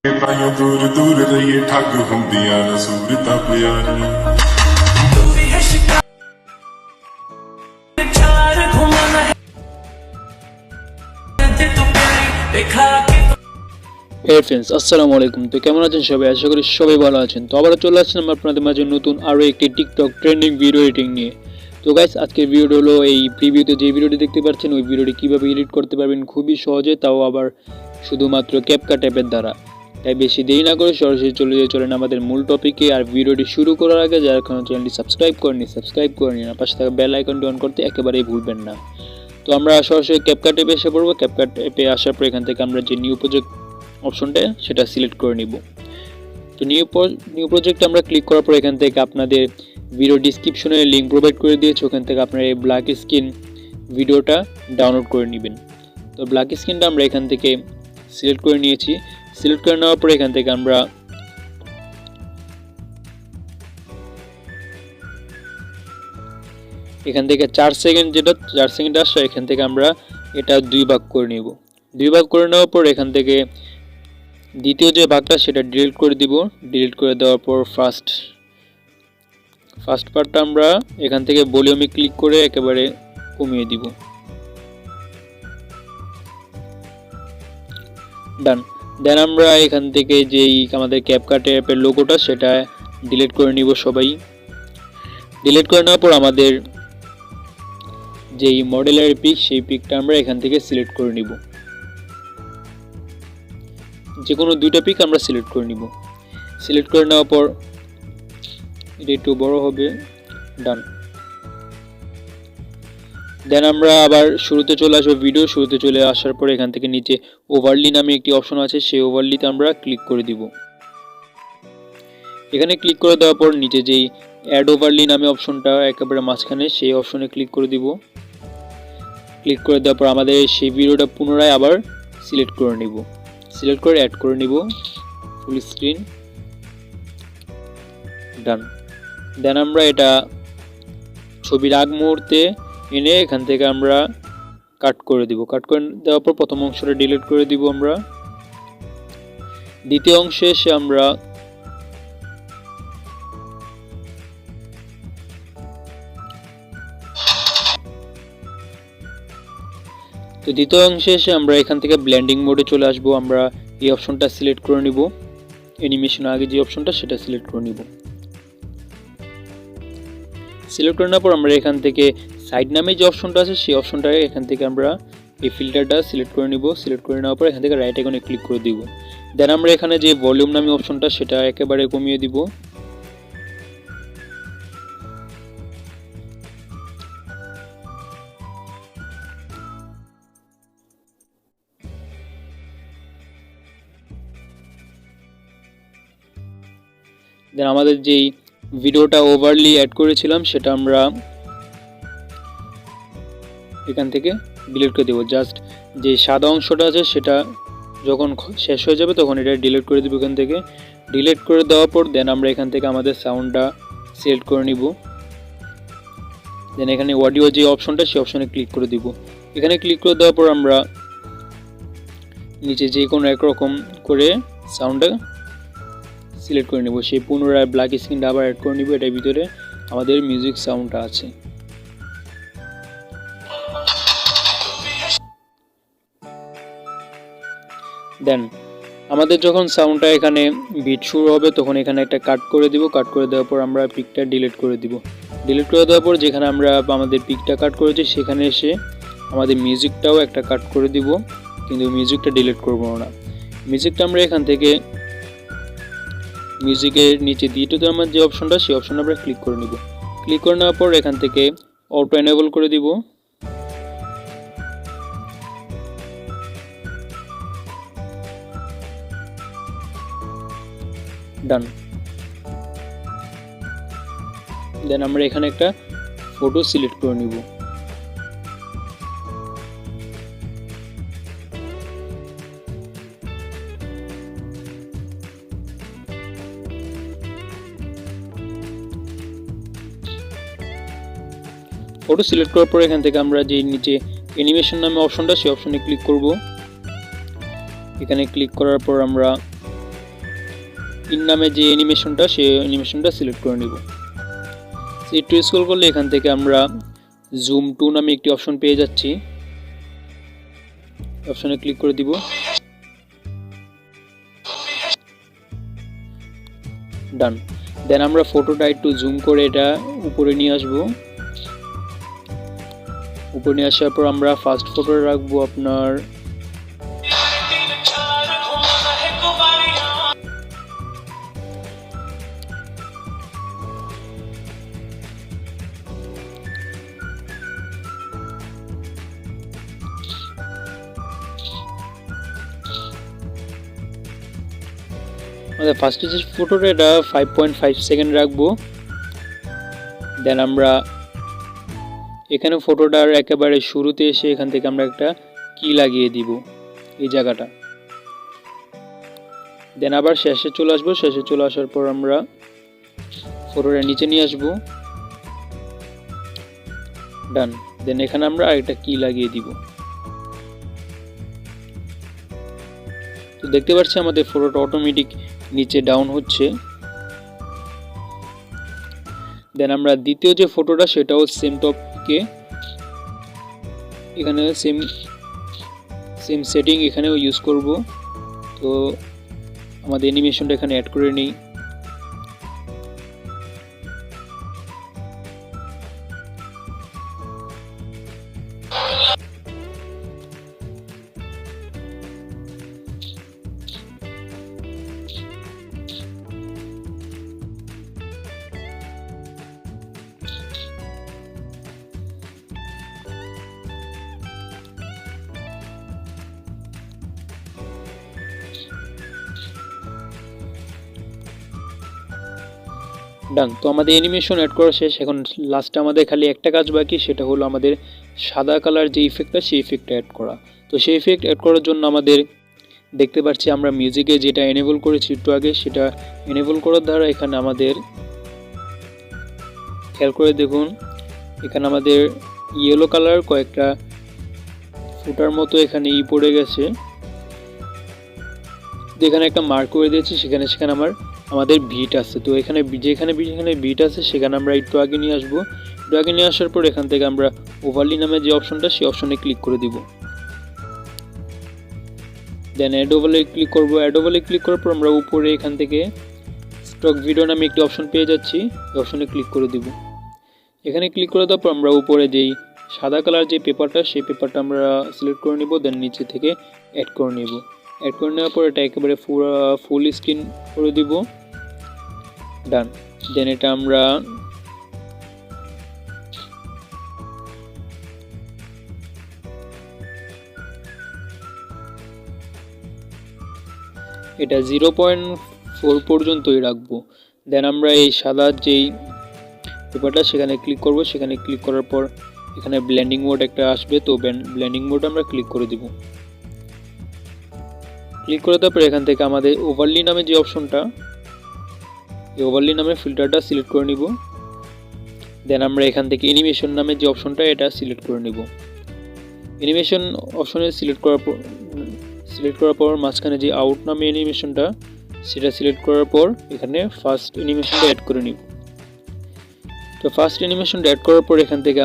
ਤਾਈਓ ਦੂਰ ਦੂਰ ਰਹੀਏ ਠੱਗ ਹੁੰਦੀਆਂ ਨਾ ਸੂਰਤਾਂ ਪਿਆਰੀਆਂ Hey friends, আসসালামু আলাইকুম। তো কেমন আছেন সবাই? আশা করি সবাই ভালো আছেন। তো আবারও চলে আসলাম আপনাদের মাঝে নতুন আরো একটি টিকটক ট্রেন্ডিং ভিডিও এডিটিং নিয়ে। তো গাইস, আজকের ভিডিওটা হলো এই প্রিভিউতে যে ভিডিওটি দেখতে পাচ্ছেন ওই ভিডিওটি কিভাবে এডিট করতে পারবেন খুবই সহজে, তাও আবার শুধুমাত্র ক্যাপকাট অ্যাপের দ্বারা। তাই বেশি দেরি না করে সরাসরি চলেন আমাদের মূল টপিকে। আর ভিডিওটি শুরু করার আগে যারা এখনো চ্যানেলটি সাবস্ক্রাইব করেনি আর পাশে থাকা বেল আইকনটি অন করতে একেবারেই ভুলবেন না। তো আমরা সরাসরি ক্যাপকাট অ্যাপে এসে পড়বো। ক্যাপকাট অ্যাপে আসার পর এখান থেকে আমরা যে নিউ প্রজেক্ট অপশনটা সেটা সিলেক্ট করে নিব। তো নিউ প্রজেক্টে আমরা ক্লিক করার পর এখান থেকে আপনাদের ভিডিও ডিসক্রিপশনে লিঙ্ক প্রোভাইড করে দিয়েছে, ওখান থেকে আপনারা এই ব্ল্যাক স্ক্রিন ভিডিওটা ডাউনলোড করে নেবেন। তো ব্ল্যাক স্ক্রিনটা আমরা এখান থেকে সিলেক্ট করে নিয়েছি। সিলেক্ট করে নেওয়ার পর এখান থেকে আমরা এখান থেকে 4 সেকেন্ড আসছে, এখান থেকে আমরা এটা 2 ভাগ করে নিব। 2 ভাগ করে নেওয়ার পর এখান থেকে দ্বিতীয় যে ভাগটা সেটা ডিলিট করে দিব। ডিলিট করে দেওয়ার পর ফার্স্ট পার্টটা আমরা এখান থেকে ভলিউমে ক্লিক করে একেবারে কমিয়ে দিব। ডান। দেন আমরা এখান থেকে যেই আমাদের ক্যাপকাট অ্যাপের লোগোটা সেটা ডিলিট করে নিব সবাই। ডিলিট করে নেওয়ার পর আমাদের যেই মডেলের পিক সেই পিকটা আমরা এখান থেকে সিলেক্ট করে নিব। যে কোনো 2টা পিক আমরা সিলেক্ট করে নিব। সিলেক্ট করে নেওয়ার পর এটা একটু বড় হবে। ডান। দেন আমরা আবার শুরুতে চলে আসবো। ভিডিও শুরুতে চলে আসার পর এখান থেকে নিচে ওভারলি নামে একটি অপশন আছে, সেই ওভারলিতে আমরা ক্লিক করে দিব। এখানে ক্লিক করে দেওয়ার পর নিচে যেই অ্যাড ওভারলি নামে অপশনটা একেবারে মাঝখানে সেই অপশনে ক্লিক করে দিব। ক্লিক করে দেওয়ার পর আমাদের সেই ভিডিওটা পুনরায় আবার সিলেক্ট করে নিব। সিলেক্ট করে অ্যাড করে নিব ফুল স্ক্রিন। ডান। দেন আমরা এটা ছবির আগ মুহূর্তে এনে এখান থেকে আমরা কাট করে দিব। কাট করে দেওয়ার পর প্রথম অংশটা ডিলিট করে দিব আমরা। দ্বিতীয় অংশে এসে আমরা এখান থেকে ব্লেন্ডিং মোডে চলে আসবো। আমরা এই অপশনটা সিলেক্ট করে নিব। অ্যানিমেশন আগে যে অপশনটা সেটা সিলেক্ট করে নিব। সিলেক্ট করে নেওয়ার পর আমরা এখান থেকে সাইড নামে যে অপশনটা আছে সেই অপশনটা এখান থেকে আমরা এই ফিল্টারটা সিলেক্ট করে নিব। সিলেক্ট করে নেওয়ার পর এখান থেকে রাইট আইকনে ক্লিক করে দিব। দেন আমরা এখানে যে ভলিউম নামে অপশনটা সেটা একেবারে কমিয়ে দিব। দেন আমাদের যেই ভিডিওটা ওভারলি অ্যাড করেছিলাম সেটা আমরা এখান থেকে ডিলিট করে দেব। জাস্ট যে সাদা অংশটা আছে সেটা যখন শেষ হয়ে যাবে তখন এটা ডিলিট করে দেব। এখান থেকে ডিলিট করে দেওয়ার পর দেন আমরা এখান থেকে আমাদের সাউন্ডটা সিলেক্ট করে নিব। দেন এখানে অডিও যে অপশনটা সেই অপশনে ক্লিক করে দিব। এখানে ক্লিক করে দেওয়ার পর আমরা নিচে যে কোনো একরকম করে সাউন্ডটা সিলেক্ট করে নেব। সেই পুনরায় ব্ল্যাক স্ক্রিনটা আবার অ্যাড করে নিব। এটার ভিতরে আমাদের মিউজিক সাউন্ডটা আছে। দেন আমাদের যখন সাউন্ডটা এখানে বিট শুরু হবে তখন এখানে একটা কাট করে দিব। কাট করে দেওয়ার পর আমরা পিকটা ডিলিট করে দিব। ডিলিট করে দেওয়ার পর যেখানে আমরা আমাদের পিকটা কাট করেছি সেখানে এসে আমাদের মিউজিকটাও একটা কাট করে দিব, কিন্তু মিউজিকটা ডিলিট করব না। মিউজিকটা আমরা এখান থেকে মিউজিকের নিচে দ্বিতীয় আমার যে অপশনটা সেই অপশনে আমরা ক্লিক করে নিব। ক্লিক করে নেওয়ার পর এখান থেকে অটো এনেবল করে দিব। ডান। দেন আমরা এখানে একটা ফটো সিলেক্ট করে নিব। ফটো সিলেক্ট করার পর এখান থেকে আমরা যে নিচে অ্যানিমেশন নামে অপশনটা সেই অপশনে ক্লিক করব। এখানে ক্লিক করার পর আমরা ইন নামে যে অ্যানিমেশনটা সেই অ্যানিমেশনটা সিলেক্ট করে নিব। একটু স্ক্রল করলে এখান থেকে আমরা জুম টু নামে একটি অপশন পেয়ে যাচ্ছি, অপশনে ক্লিক করে দিব। ডান। দেন আমরা ফটোটা একটু জুম করে এটা উপরে নিয়ে আসব। উপরে নিয়ে আসার পর আমরা ফার্স্ট ফটো রাখবো আপনার ফার্স্টে যে ফটোটা এটা 5.5 সেকেন্ড রাখবো। দেন আমরা এখানে ফটোটার একেবারে শুরুতে এসে এখান থেকে আমরা একটা কি লাগিয়ে দিব এই জায়গাটা। দেন আবার শেষে চলে আসবো। শেষে চলে আসার পর আমরা ফটোটা নিচে নিয়ে আসবো। ডান। দেন এখানে আমরা আরেকটা কি লাগিয়ে দিব। তো দেখতে পাচ্ছি আমাদের ফটোটা অটোমেটিক নিচে ডাউন হচ্ছে। দেন আমরা দ্বিতীয় যে ফটোটা সেটাও সেম টপিকে এখানে সেম সেটিং এখানেও ইউজ করব। তো আমাদের অ্যানিমেশনটা এখানে অ্যাড করে নিই। ডান। তো আমাদের অ্যানিমেশন অ্যাড করা শেষ। এখন লাস্টে আমাদের খালি একটা কাজ বাকি, সেটা হলো আমাদের সাদা কালার যে ইফেক্টটা সেই ইফেক্টটা অ্যাড করা। তো সেই ইফেক্ট অ্যাড করার জন্য আমাদের দেখতে পাচ্ছি আমরা মিউজিকে যেটা এনেবল করেছি একটু আগে, সেটা এনেবল করার দ্বারা এখানে আমাদের খেয়াল করে দেখুন এখানে আমাদের ইয়েলো কালার কয়েকটা ফুটার মতো এখানে পড়ে গেছে। যেখানে একটা মার্ক করে দিয়েছি সেখানে আমাদের বিট আছে। তো এখানে যেখানে বিট আছে সেখানে আমরা একটু আগে নিয়ে আসবো। একটু আগে নিয়ে আসার পর এখান থেকে আমরা ওভারলি নামে যে অপশনটা সেই অপশনে ক্লিক করে দিব। দেন অ্যাডোবে ক্লিক করব। অ্যাডোবে ক্লিক করার পর আমরা উপরে এখান থেকে স্টক ভিডিও নামে একটি অপশন পেয়ে যাচ্ছি, এই অপশনে ক্লিক করে দিব। এখানে ক্লিক করে দেওয়ার পর আমরা উপরে যেই সাদা কালার যে পেপারটা সেই পেপারটা আমরা সিলেক্ট করে নিব। দেন নিচে থেকে অ্যাড করে নিব। অ্যাড করে নেওয়ার পর এটা একেবারে ফুল স্ক্রিন করে দিব। ডান। দেন এটা আমরা এটা 0.4 পর্যন্তই রাখবো। দেন আমরা এই সাদা যেই পেপারটা সেখানে ক্লিক করব। সেখানে ক্লিক করার পর এখানে ব্লেন্ডিং মোড একটা আসবে, তো ব্লেন্ডিং মোড আমরা ক্লিক করে দিব। ক্লিক করে দেওয়ার পর এখান থেকে আমাদের ওভারলি নামে যে অপশনটা, এই ওভারলি নামে ফিল্টারটা সিলেক্ট করে নিব। দেন আমরা এখান থেকে অ্যানিমেশন নামে যে অপশনটা এটা সিলেক্ট করে নিব। অ্যানিমেশন অপশনে সিলেক্ট করার পর মাঝখানে যে আউট নামে অ্যানিমেশনটা সেটা সিলেক্ট করার পর এখানে ফার্স্ট অ্যানিমেশনটা অ্যাড করে নিব। তো ফার্স্ট অ্যানিমেশনটা অ্যাড করার পর এখান থেকে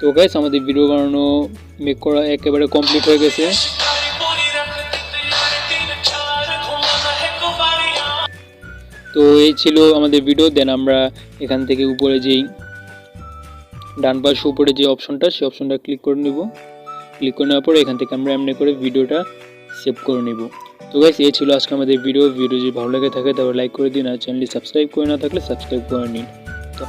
তো গাইস আমাদের ভিডিও বানানো মেক করা একেবারে কমপ্লিট হয়ে গেছে। তো এই ছিল আমাদের ভিডিও। দেন আমরা এখান থেকে উপরে যেই ডান পাশে উপরে যে অপশনটা সেই অপশনটা ক্লিক করে নিব। ক্লিক করে নেওয়ার পরে এখান থেকে আমরা এমনি করে ভিডিওটা সেভ করে নিব। তো গাইস এই ছিল আজকে আমাদের ভিডিও যদি ভালো লেগে থাকে তাহলে লাইক করে দিন, আর চ্যানেলটি সাবস্ক্রাইব করে না থাকলে সাবস্ক্রাইব করে নিন। তো